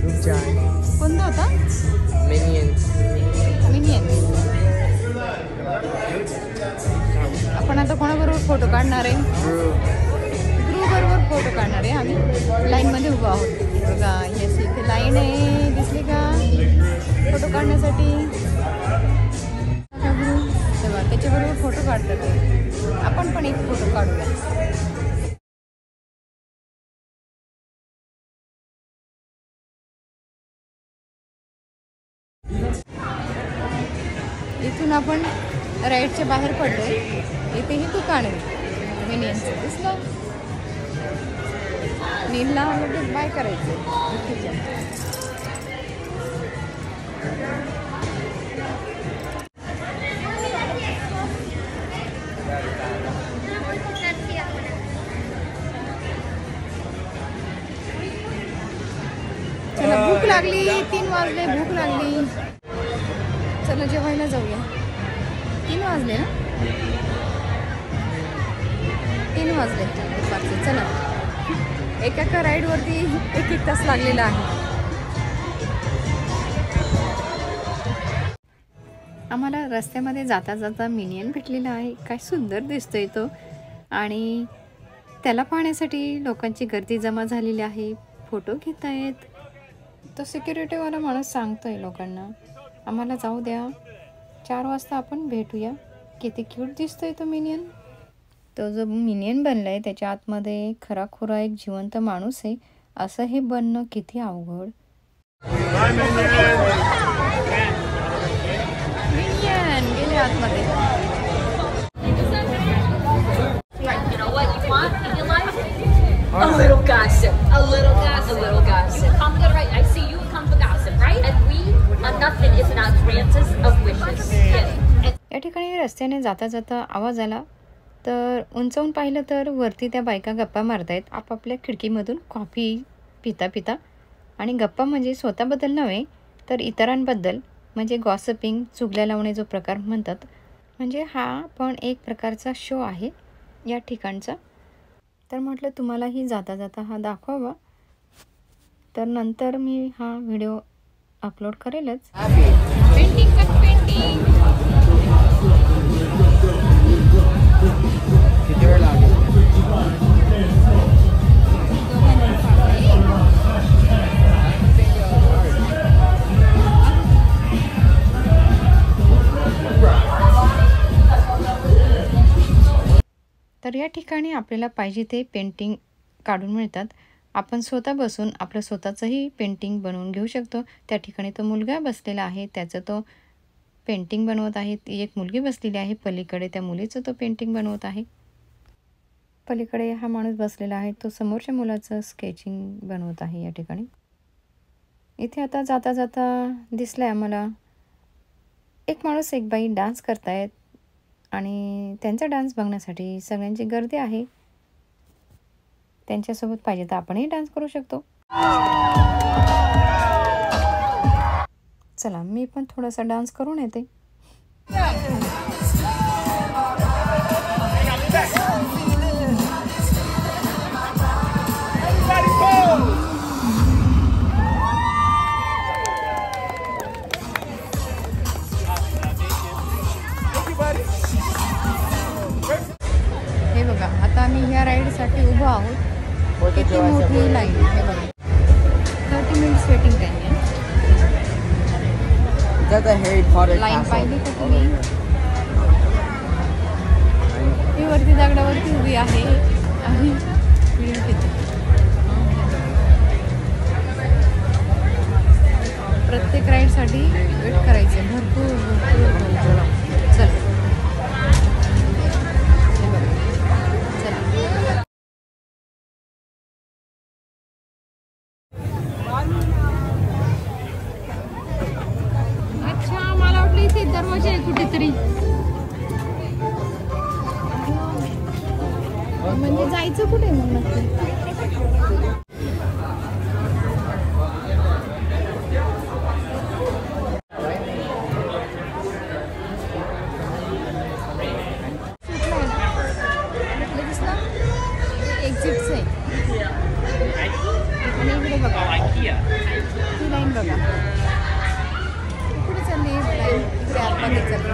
Group जाए कोणता होता? Minions Minions. आपण आता कोणाबरोबर फोटो काढणार आहे? ग्रू बरोबर फोटो काढणार आहे. आम्ही लाईनमध्ये उभा आहोत बघा. येस, इथे लाईन आहे, दिसली का फोटो काढण्यासाठी? ग्रू तेव्हा त्याच्याबरोबर फोटो काढतात ते. आपण पण एक फोटो काढूया. इथून आपण राईडच्या बाहेर पडलोय. इथेही दुकान आहे मिनियन्सचं, दिसलं? नीलला लगेच बाय करायचं. चला, भूक लागली. 3 वाजले, भूक लागली. चला जेवायला जाऊया. 3 वाजले ना? 3 वाजले दुपारचे. चला, एका राईडवरती 1-1 तास लागलेला आहे. आम्हाला रस्त्यामध्ये जाता जाता मिनियन भेटलेला आहे. काय सुंदर दिसतोय तो. आणि त्याला पाहण्यासाठी लोकांची गर्दी जमा झालेली आहे. फोटो घेत आहेत. तो सिक्युरिटीवाला माणूस सांगतोय लोकांना आम्हाला जाऊ द्या, 4 वाजता आपण भेटूया. किती क्यूट दिसतोय तो मिनियन. तो जो मिनियन बनलाय त्याच्या आतमध्ये खराखुरा एक जिवंत माणूस आहे. असं हे बनणं किती अवघड. मिनियन गेले आतमध्ये. A little gossip, a little gossip, a little gossip. Come to right. I see you come for gossip, right? And we are nothing if not grances of wishes. या ठिकाणी रस्त्याने जाता जाता आवाज आला तर उंचावून पाहिलं तर वरती त्या बायका गप्पा मारतायत आपापल्या खिडकीमधून कॉफी पिता पिता. आणि गप्पा म्हणजे स्वतःबद्दल नव्हे तर इतरांबद्दल, म्हणजे गॉसिपिंग, चुगल्या लावणे जो प्रकार म्हणतात. म्हणजे हा पण एक प्रकारचा शो आहे या ठिकाणचा. तर म्हटलं तुम्हालाही जाता जाता हा दाखवावा. तर नंतर मी हा व्हिडिओ अपलोड करेलच. पेंटिंग कर पेंटिंग. तर या ठिकाणी आपल्याला पाहिजे ते पेंटिंग काढून मिळतात. आपण स्वतः बसून आपलं स्वतःचंही पेंटिंग बनवून घेऊ शकतो. त्या ठिकाणी तो मुलगा बसलेला आहे, त्याचं तो पेंटिंग बनवत आहे. ती एक मुलगी बसलेली आहे पलीकडे, त्या मुलीचं तो पेंटिंग बनवत आहे. पलीकडे हा माणूस बसलेला आहे, तो समोरच्या मुलाचं स्केचिंग बनवत आहे या ठिकाणी. इथे आता जाता जाता दिसलंय आम्हाला एक माणूस एक बाई डान्स करतायत. आणि त्यांचा डान्स बघण्यासाठी सगळ्यांची गर्दी आहे. त्यांच्यासोबत पाहिजे तर आपणही डान्स करू शकतो. चला, मी पण थोडासा डान्स करून येते. हे बघा, आता आम्ही ह्या राईडसाठी उभो आहोत. किती मोठी लाईन. हे बघा, 30 मिनिट्स वेटिंग टाईम आहे. लाईन पाहिली का तुम्ही? मी वरती दगडावरती उभी आहे आणि व्हिडिओ घेते. प्रत्येक राईडसाठी वेट करायचं भरपूर. चल अच्छा, मला वाटलं इथे दरवाजा आहे कुठेतरी. म्हणजे जायचं कुठे मग नक्की? एक्झिट्स आहे. आणि इकडे बघा बघा कुठे चालली लाईन, इकडे आतमध्ये चालली.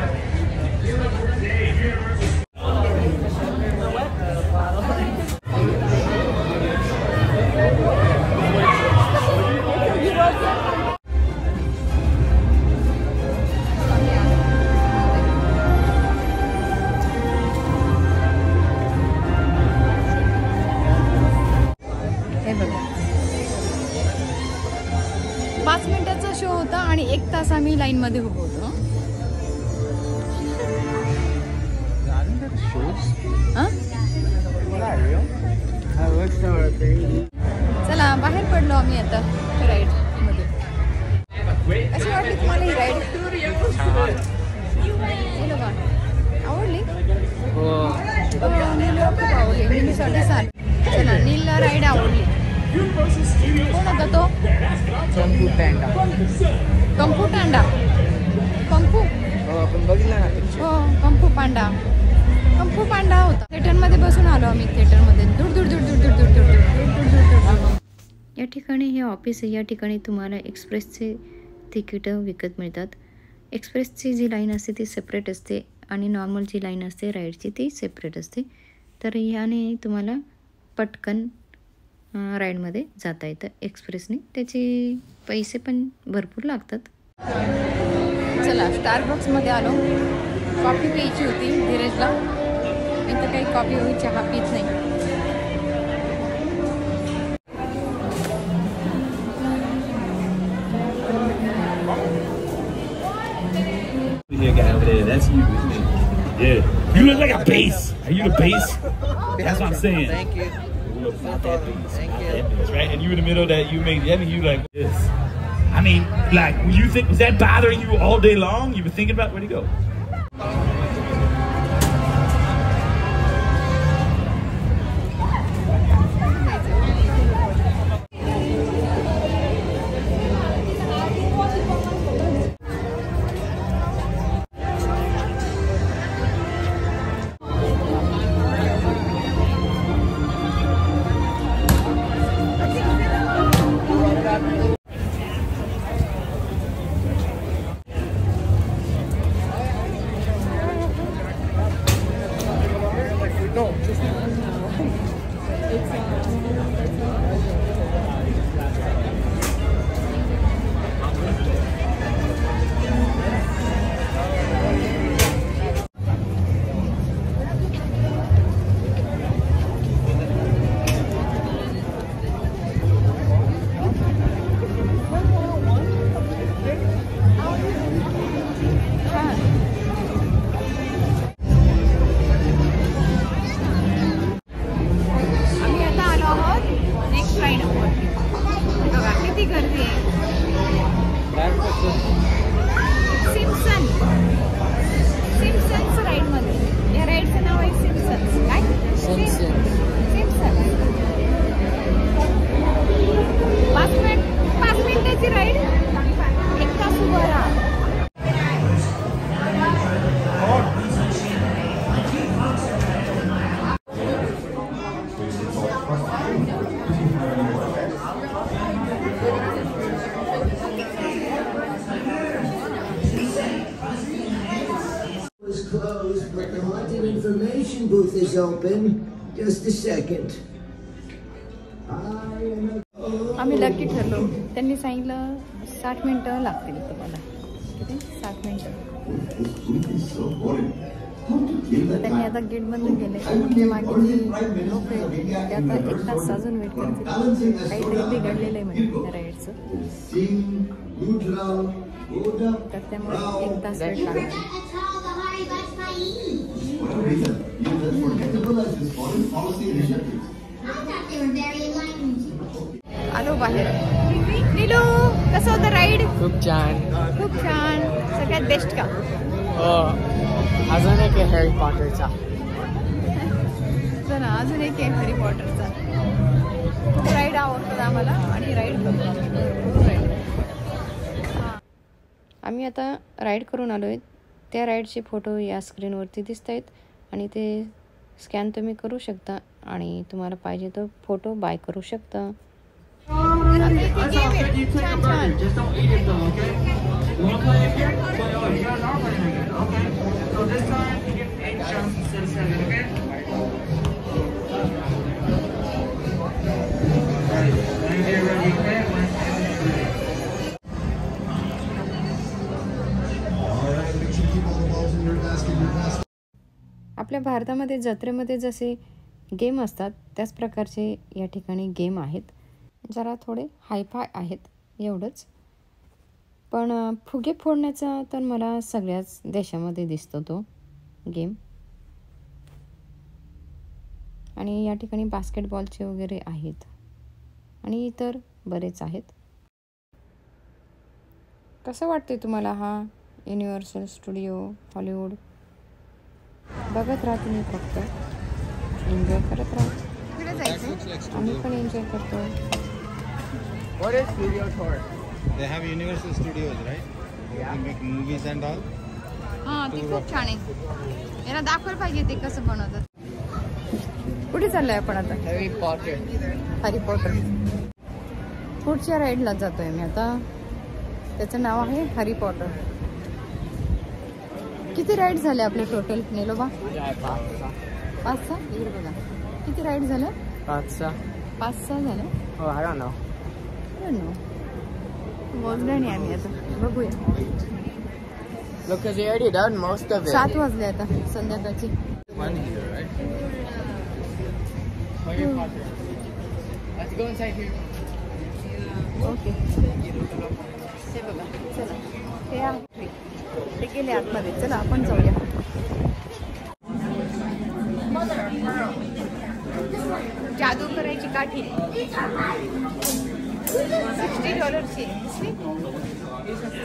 हे बघा 5 मिनिटाचा शो होता आणि 1 तास आम्ही लाईन मध्ये उभं होतो. चला बाहेर पडलो आम्ही आता राईड मध्ये. कशी वाटली तुम्हाला ही राईड? आवडली? नीलला खूप आवडली. नीलसाठी सांग. चला नीलला राईड आवडली. कोण होता तो? कंपू पॅन्डा. कंपू पॅन्डा. कंपू आपण बघितलं ना. हो कंपू पांडा. कंपू पांडा होता. थिएटरमध्ये बसून आलो आम्ही. थिएटरमध्ये दूर दूर दूर दूर दूर दूर दूर दूर दूर दूर. या ठिकाणी हे ऑफिस आहे. या ठिकाणी तुम्हाला एक्सप्रेसचे तिकीटं विकत मिळतात. एक्सप्रेसची जी लाईन असते ती सेपरेट असते आणि नॉर्मल जी लाईन असते राईडची ती सेपरेट असते. तर ह्याने तुम्हाला पटकन राईडमध्ये जाता येतं एक्सप्रेसने. त्याचे पैसे पण भरपूर लागतात. चला स्टारबक्समध्ये आलो. कॉफी प्यायची होती धीरजला. नाही तर काही कॉफी होई चहा पीत नाही. That's you, isn't it? Yeah. You look like a bass. Are you the bass? That's what I'm saying. Thank you. Not that bass. Thank Not you. that bass, right? And you in the middle of that, you made, I mean, you like this. I mean, like, when you think, was that bothering you all day long? You were thinking about where to go? Closed, but the haunted information booth is open. Just a second. आम्ही lucky ठरलो. त्यांनी सांगितलं 60 मिनिटं लागतील तुम्हाला. किती? 60 मिनिटं. त्यांनी आता गेट बंद केले. ते मागे लोक आहेत ते आता 1 तास अजून वेट करतील. काहीतरी बिघडलेलं आहे म्हणजे राईडचं. तर त्यामुळे 1 तास वेट लागतो. आलो बाहेर. नीलू कसं होतं राईड? खूप छान. खूप छान. सगळ्यात बेस्ट का? अजून एक आहे हॅरी पॉटरचा. चला अजून एक आहे हॅरी पॉटरचा. खूप राईड आवडतात आम्हाला आणि राईड करतो. आम्ही आता राईड करून आलो आहे. त्या राईडचे फोटो या स्क्रीनवरती दिसत आहेत आणि ते स्कॅन तुम्ही करू शकता आणि तुम्हाला पाहिजे तर फोटो बाय करू शकता. छान छान. here. Just don't eat it though, okay? You wanna play again? Play on. You guys are playing again, okay? So this time you get 8 jumps instead of 7, okay? Alright, when you're ready, okay? When it's ready. Alright, make sure you keep all the balls in your basket. Your basket. आपल्या भारतामध्ये जत्रेमध्ये जसे game असतात त्याच प्रकारचे या ठिकाणी game आहेत. जरा थोडे हायफाय आहेत एवढंच. पण फुगे फोडण्याचा तर मला सगळ्याच देशामध्ये दिसतो तो गेम. आणि या ठिकाणी बास्केटबॉलचे वगैरे आहेत आणि इतर बरेच आहेत. कसं वाटते तुम्हाला हा युनिव्हर्सल स्टुडिओ हॉलिवूड? बघत राहा तुम्ही, फक्त एन्जॉय करत राहा. तिकडे जायचं आम्ही पण एन्जॉय करतो. What is Studio Tour? They have Universal Studios, right? Yeah. They make movies and all. हां, ते खूप छान आहे. याला दाखवायला पाहिजे ते कसं बनवतात. कुठे चाललंय आपण आता? Harry Potter. Harry Potter. पुढच्या राईडला जातोय मी आता. त्याचं नाव आहे हॅरी पॉटर. किती राईड झाले आपले टोटल नेलोबा? 5-6. इकडे बघा किती राईड झाल्या? 5-6 झाल्या. Oh, I don't know. मोजलं नाही आम्ही आता. बघूया. Look, because you already done most of it. 7 वाजले आता संध्याकाळची. One here, right? Harry Potter. Let's go inside here. Okay. हे बघा चला. हे आहे. ते गेले आतमध्ये. चला आपण जाऊया. जादू करायची काठी $60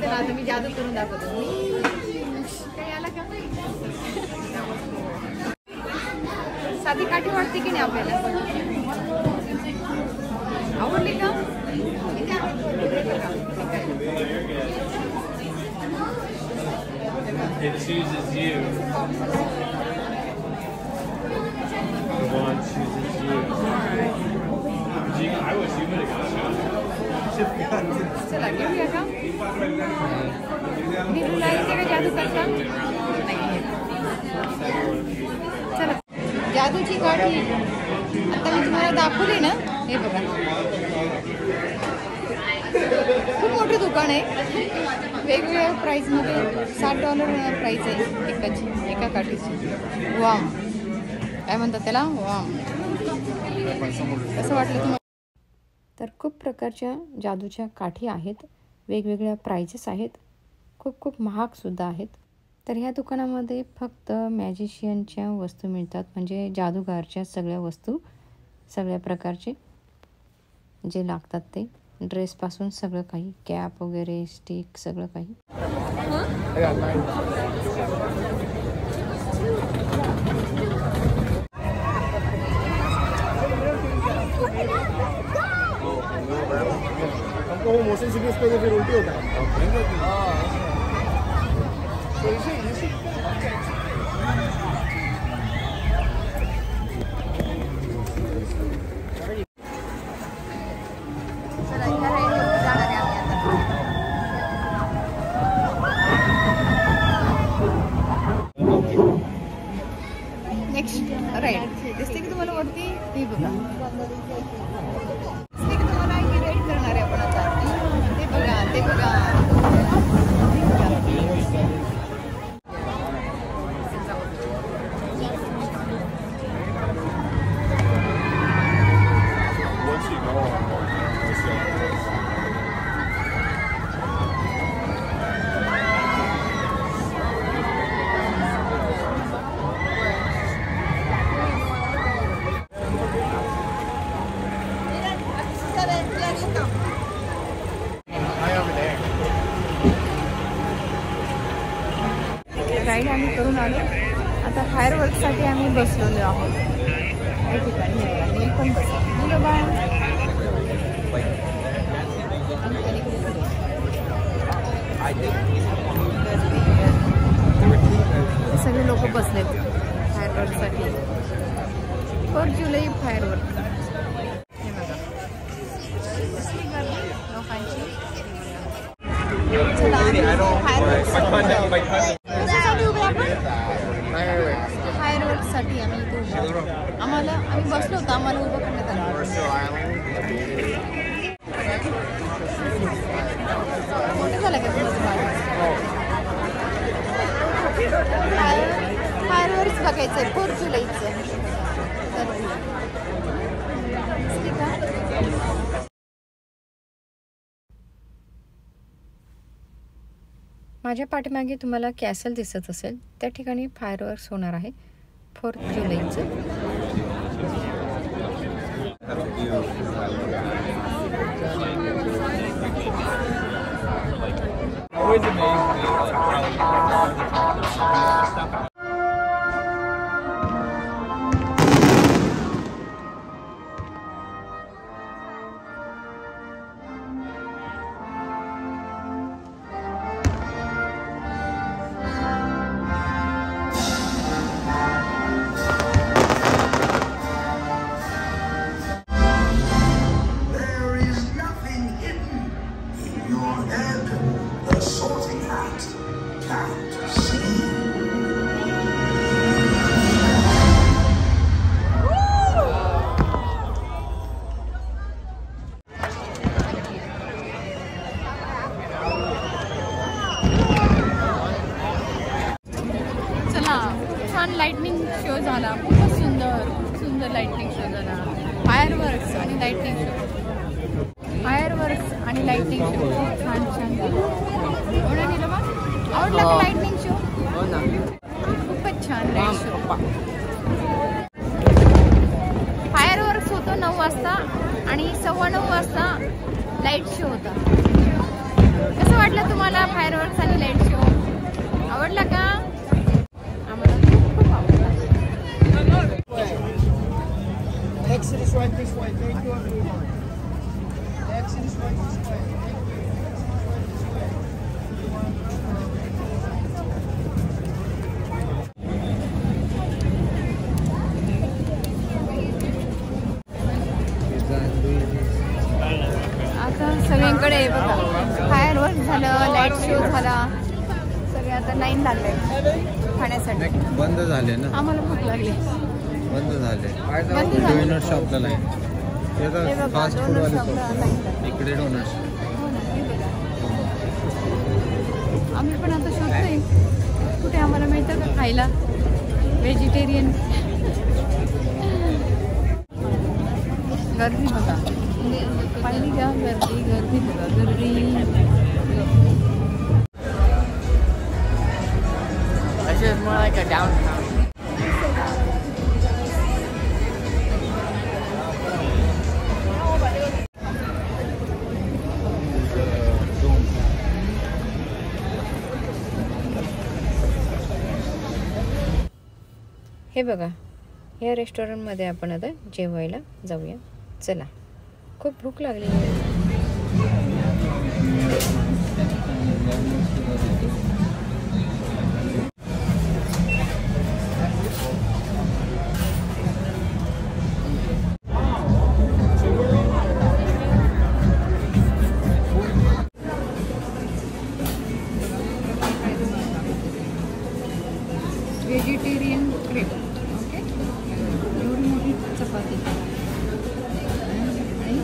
चला आता मी जादू करून दाखवतो. काही आला का? साधी काठी वाटते की नाही आपल्याला? आवडली का? It chooses you. The one chooses you. I wish you would have got चला घेऊया का? मी तुला इथे का जादू करता? चला जादूची काठी आता मी तुम्हाला दाखवली ना. हे बघा खूप मोठं दुकान आहे. वेगवेगळ्या प्राईसमध्ये. $60 प्राईस आहे एका काठीची. वाम काय म्हणतात त्याला? वाम. कसं वाटलं तुम्हाला? तर खूप प्रकारच्या जादूच्या काठी आहेत. वेगवेगळ्या प्राइजेस आहेत. खूप खूप महागसुद्धा आहेत. तर ह्या दुकानामध्ये फक्त मॅजिशियनच्या वस्तू मिळतात. म्हणजे जादूगारच्या सगळ्या वस्तू, सगळ्या प्रकारचे जे लागतात ते. ड्रेसपासून सगळं काही, कॅप वगैरे, स्टिक, सगळं काही. हमको वो मोशन सिकनेस पे फिर उल्टी होता है. नेक्स्ट राईड दिसते की तुम्हाला वरती? ती बघा दिसते की तुम्हाला? ही राईड करणार आहे आपण आता. ते बघा ते बघा. राईड आम्ही करून आलो. आता फायरवर्कसाठी आम्ही बसलेलो आहोत या ठिकाणी. मी पण बसलो. मुलं बाळ सगळे लोक बसलेत फायरवर्कसाठी. 4 जुलै फायरवर्क. हे बघा लोकांची. फायरवर्क्ससाठी आम्ही इथे उभं आम्ही बसलो होतो आम्हाला उभं करण्यात आलं. मोठं झालं का तुमचं फायरवर्क्स बघायचं आहे 4 जुलैचं. माझ्या पाठीमागे तुम्हाला कॅसल दिसत असेल, त्या ठिकाणी फायरवर्क्स होणार आहे 4 जुलैचं. लाइटनिंग शो झाला, खूपच सुंदर लाइटनिंग शो झाला. फायरवर्क्स आणि लाइटनिंग शो छान झाला. आवडला का लाइटनिंग शो? खूपच छान लाईट शो. फायरवर्क्स होतो 9 वाजता आणि 9:15 वाजता लाईट शो होता. कसं वाटलं तुम्हाला फायरवर्क्स आणि लाईट शो? आवडला का? Exit is right this way. Thank you, everyone. The exit is right this way. आता सगळीकडे बघा फायरवर्क झालं, लाईट शो झाला, सगळे आता लाईन लागले खाण्यासाठी. बंद झाले ना, आम्हाला भूक लागली. बंद झाले. डोनट शॉपला लाईन. फास्ट फूड वाले इकडे डोनट्स. आम्ही पण आता शोधतोय कुठे आम्हाला मिळतं का खायला व्हेजिटेरियन. गर्दी बघा, पाहिली का? गर्दी बघा, गर्दी. It's more like a downtown. हे बघा, या रेस्टॉरंटमध्ये आपण आता जेवायला जाऊया. चला, खूप भूक लागली. Vegetarian crepe. ओके, एवढी मोठी चपाती आणि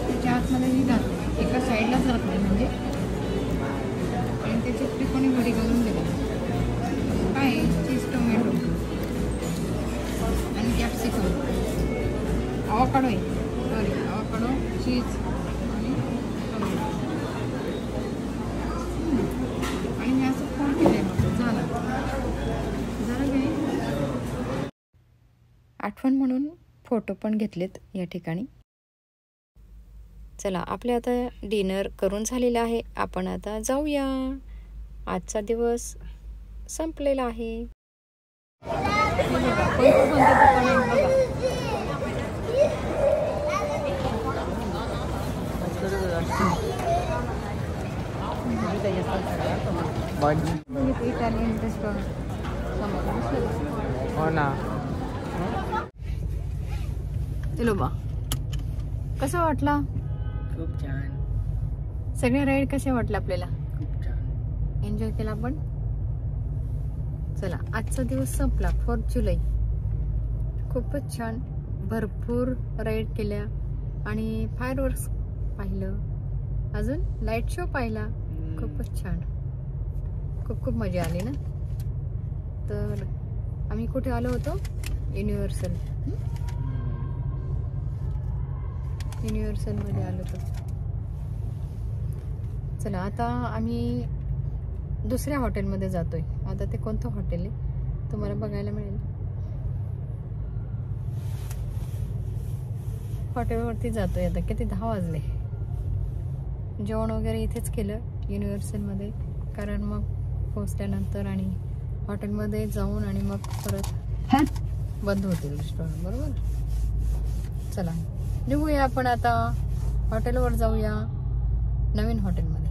त्याच्या आतमध्ये ही जात एका साईडला जात नाही म्हणजे, आणि त्याची त्रिकोणी भरी घालून दिली. काय चीज टोमॅटो आणि कॅप्सिकम, अवाकाडो आहे, सॉरी अवाकाडो, चीज आणि टोमॅटो. आणि मी असं फोन केलं झालं. आठवण म्हणून फोटो पण घेतलेत या ठिकाणी. चला, आपले आता डिनर करून झालेला आहे. आपण आता जाऊया. आजचा दिवस संपलेला आहे. Italian restaurant. हो ना. चलो बा, कसं वाटला? खूप छान. सगळे राईड कसे वाटले आपल्याला? एन्जॉय केला आपण. चला आजचा दिवस संपला 4 जुलै. खूपच छान, भरपूर राईड केल्या आणि फायरवर्क्स पाहिलं, अजून लाईट शो पाहिला. खूपच छान, खूप मजा आली ना. तर आम्ही कुठे आलो होतो? युनिव्हर्सल मध्ये आलो होतो. चला आता आम्ही दुसऱ्या हॉटेलमध्ये जातोय. आता ते कोणतं हॉटेल आहे तुम्हाला बघायला मिळेल. हॉटेलवरती जातोय आता. किती 10 वाजले. जेवण वगैरे इथेच केलं युनिव्हर्सलमध्ये, कारण मग पोहोचल्यानंतर आणि हॉटेलमध्ये जाऊन आणि मग परत बंद होतील रेस्टॉरंट, बरोबर. चला निघूया आपण आता, हॉटेलवर जाऊया, नवीन हॉटेलमध्ये.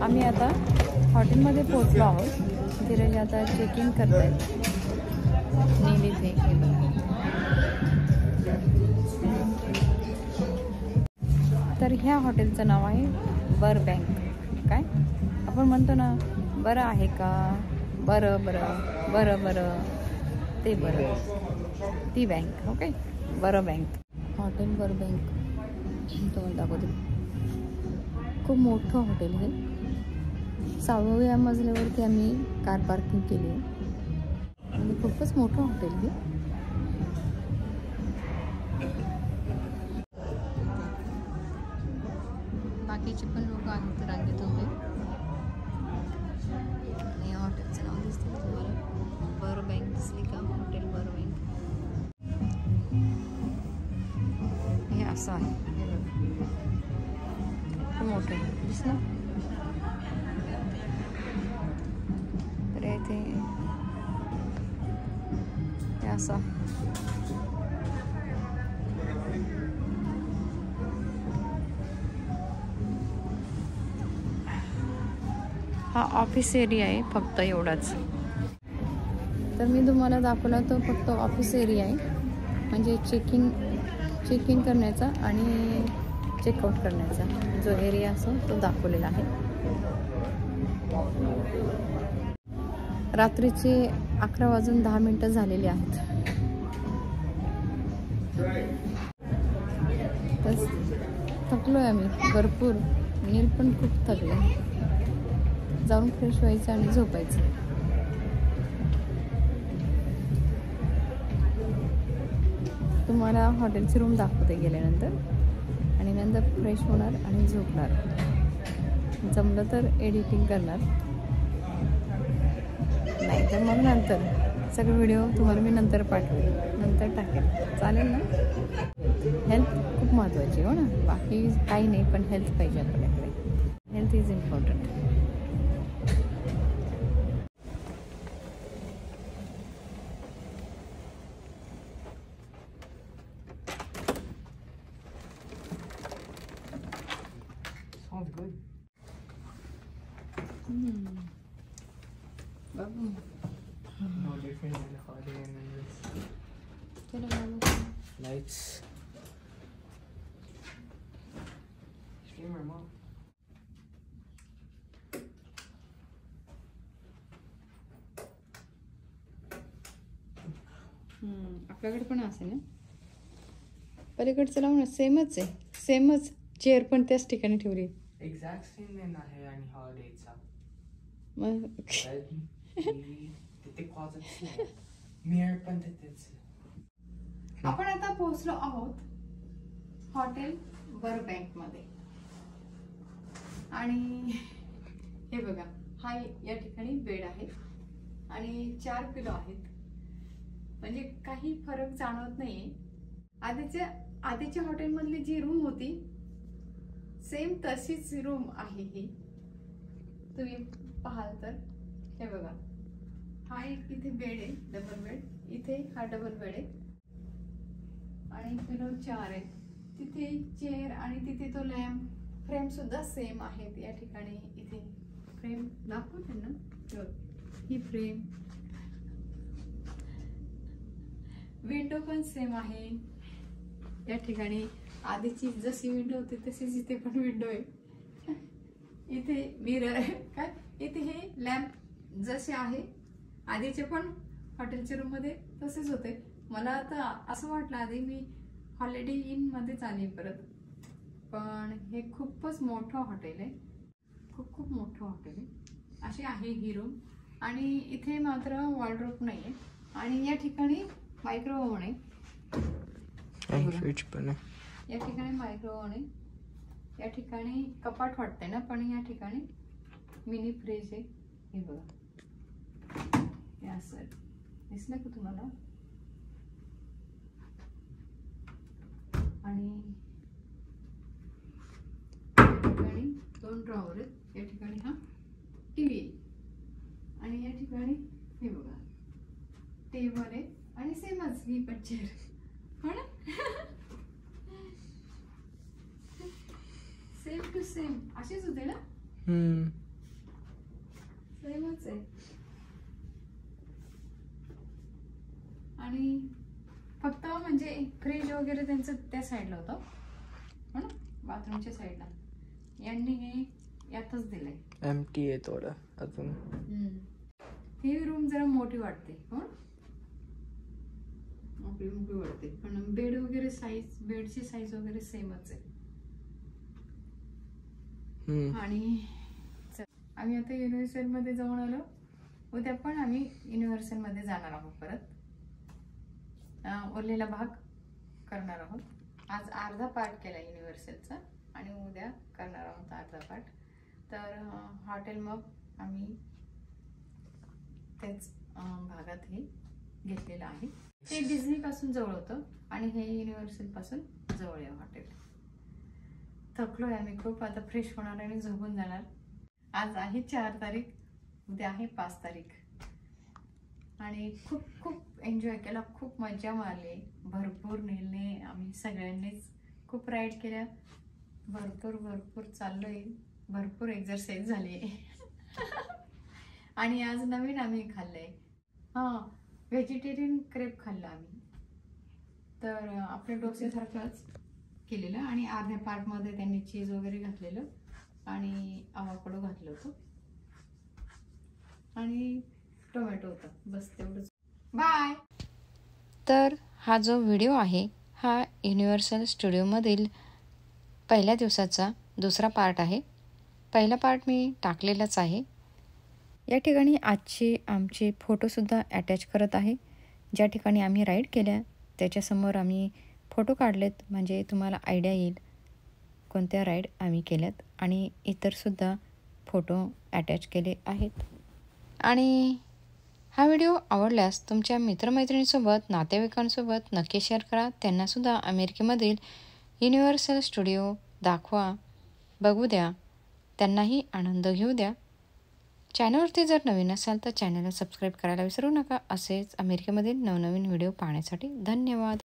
आम्ही आता हॉटेलमध्ये पोहोचलो आहोत. धीरज आता चेकिंग करतायत. नील इथे तर ह्या हॉटेलचं नाव आहे बरबँक. काय आपण म्हणतो ना, बरं आहे का, बरं बरं बरं बरं, ते बरं, ती बँक. ओके, बरं बँक. हॉटेल बरबँक तुम्हाला दाखवते. खूप मोठं हॉटेल आहे. 6व्या मजल्यावरती आम्ही कार पार्किंग केली आहे आणि खूपच मोठं हॉटेल आहे. बाकीचे पण लोक आहेत रांगेत उभे. आणि हॉटेलचं नाव दिसतं तुम्हाला, बर बँक दिसली का? हॉटेल बर बँक. हे असं आहे, हे बघा खूप मोठं दिसलं. तर इथे हे असं हा ऑफिस एरिया आहे, फक्त एवढाच. तर मी तुम्हाला दाखवला तो फक्त ऑफिस एरिया आहे, म्हणजे चेक इन करण्याचा आणि चेकआउट करण्याचा जो एरिया असतो तो दाखवलेला आहे. रात्रीचे 11:10 झालेले आहेत. तर थकलोय आम्ही भरपूर. नील पण खूप थकले. जाऊन फ्रेश व्हायचं आणि झोपायचं. तुम्हाला हॉटेलची रूम दाखवते गेल्यानंतर, आणि नंतर फ्रेश होणार आणि झोपणार. जमलं तर एडिटिंग करणार, नाही तर मग नंतर सगळे व्हिडिओ तुम्हाला मी नंतर पाठवेल, नंतर टाकेल. चालेल ना. हेल्थ खूप महत्त्वाची हो ना, बाकी काही नाही, पण हेल्थ पाहिजे आपल्याकडे. Health is important. Sounds good. Babu No different than the Holiday Inn and this. चलो बाबू. Lights. Streamer mom. आपल्याकडे पण असे ना, पलीकडचं लावून सेमच आहे, सेमच चेअर पण त्याच ठिकाणी ठेवली. Exact same in आहे आणि हॉलिडेचा. मग तिथे क्लोजेट मिरर पण तिथेच. आपण आता पोहोचलो आहोत हॉटेल बरबँक मध्ये. आणि हे बघा, हा या ठिकाणी बेड आहे आणि 4 पिलो आहेत. म्हणजे काही फरक जाणवत नाहीये. आधीच्या हॉटेलमधली जी रूम होती सेम तशीच रूम आहे ही. तुम्ही पाहाल तर हे बघा, हा एक इथे बेड आहे, डबल बेड. इथे हा डबल बेड आहे आणि पिलो 4 आहे. तिथे चेअर आणि तिथे तो लॅम्प. फ्रेम सुद्धा सेम आहेत या ठिकाणी. इथे फ्रेम दाखवते ना, ही फ्रेम. विंडो पण सेम आहे या ठिकाणी. आधीची जशी विंडो होती तशीच इथे पण विंडो आहे. इथे मिरर काय, इथे हे लॅम्प जसे आहे आधीचे पण हॉटेलच्या रूम मध्ये तसेच होते. मला आता असं वाटलं आधी मी हॉलिडे इन मध्येच आली परत, पण हे खूपच मोठं हॉटेल आहे, खूप मोठं हॉटेल आहे. अशी आहे ही रूम. आणि इथे मात्र वॉर्डरोब नाही आहे. आणि या ठिकाणी मायक्रोओव्हन आहे, फ्रीज पण आहे. या ठिकाणी मायक्रोओव्हन आहे. या ठिकाणी कपाट वाटते ना, पण या ठिकाणी मिनी फ्रीज आहे. हे बघा, हे असं दिसलं का तुम्हाला? आणि या ठिकाणी 2 ड्रॉवर आहेत. या ठिकाणी हा टीव्ही आहे. आणि या ठिकाणी हे बघा टेबल आहे. आणि सेमच ही पण चेअर हो ना, सेम टू सेम अशीच होते ना, सेमच आहे. आणि फक्त म्हणजे फ्रीज वगैरे त्यांचं त्या साईडला होतं हो ना, बाथरूमच्या साईडला. यांनी हे यातच दिलंय, एम्प्टी आहे थोडं अजून. ही रूम जरा मोठी वाटते हो, मोठी वाटते. पण बेड वगैरे साईज, बेडची साईज वगैरे सेमच आहे. आणि आम्ही आता युनिव्हर्सल मध्ये जाऊन आलो. उद्या पण आम्ही युनिव्हर्सल मध्ये जाणार आहोत परत. उरलेला भाग करणार आहोत. आज अर्धा पार्ट केला युनिव्हर्सलचा आणि उद्या करणार आहोत अर्धा पार्ट. तर हॉटेल मग आम्ही त्याच भागात हे घेतलेलं आहे. ते डिझनी पासून जवळ होतं आणि हे युनिव्हर्सल पासून जवळ आहे हॉटेल. थकलोय आम्ही खूप. आता फ्रेश होणार आणि झोपून जाणार. आज आहे 4 तारीख, उद्या आहे 5 तारीख. आणि खूप एन्जॉय केला, खूप मजा मारली. भरपूर नेलने आम्ही सगळ्यांनीच खूप राईड केल्या. भरपूर चाललोय, भरपूर एक्सरसाइज झाली. आणि आज नवीन आम्ही खाल्लंय, व्हेजिटेरियन क्रेप खाल्लं आम्ही. तर आपल्या डोसेसारखंच केलेलं आणि अर्ध्या पार्टमध्ये त्यांनी चीज वगैरे घातलेलं आणि अवाकाडो घातलं होतं आणि टोमॅटो होता. बस तेवढंच. बाय. तर हा जो व्हिडिओ आहे हा युनिव्हर्सल स्टुडिओमधील पहिल्या दिवसाचा दुसरा पार्ट आहे. पहिला पार्ट मी टाकलेलाच आहे. या ठिकाणी आजचे आमचे फोटोसुद्धा अटॅच करत आहे. ज्या ठिकाणी आम्ही राईड केल्या त्याच्यासमोर आम्ही फोटो काढलेत, म्हणजे तुम्हाला आयडिया येईल कोणत्या राईड आम्ही केल्यात. आणि इतरसुद्धा फोटो अटॅच केले आहेत. आणि हा व्हिडिओ आवडल्यास तुमच्या मित्रमैत्रिणींसोबत, नातेवाईकांसोबत नक्की शेअर करा. त्यांनासुद्धा अमेरिकेमधील युनिव्हर्सल स्टुडिओ दाखवा, बघू द्या, त्यांनाही आनंद घेऊ द्या. चॅनलवरती जर नवीन असाल तर चॅनलला सबस्क्राईब करायला विसरू नका. असेच अमेरिकेमधील नवनवीन व्हिडिओ पाहण्यासाठी धन्यवाद.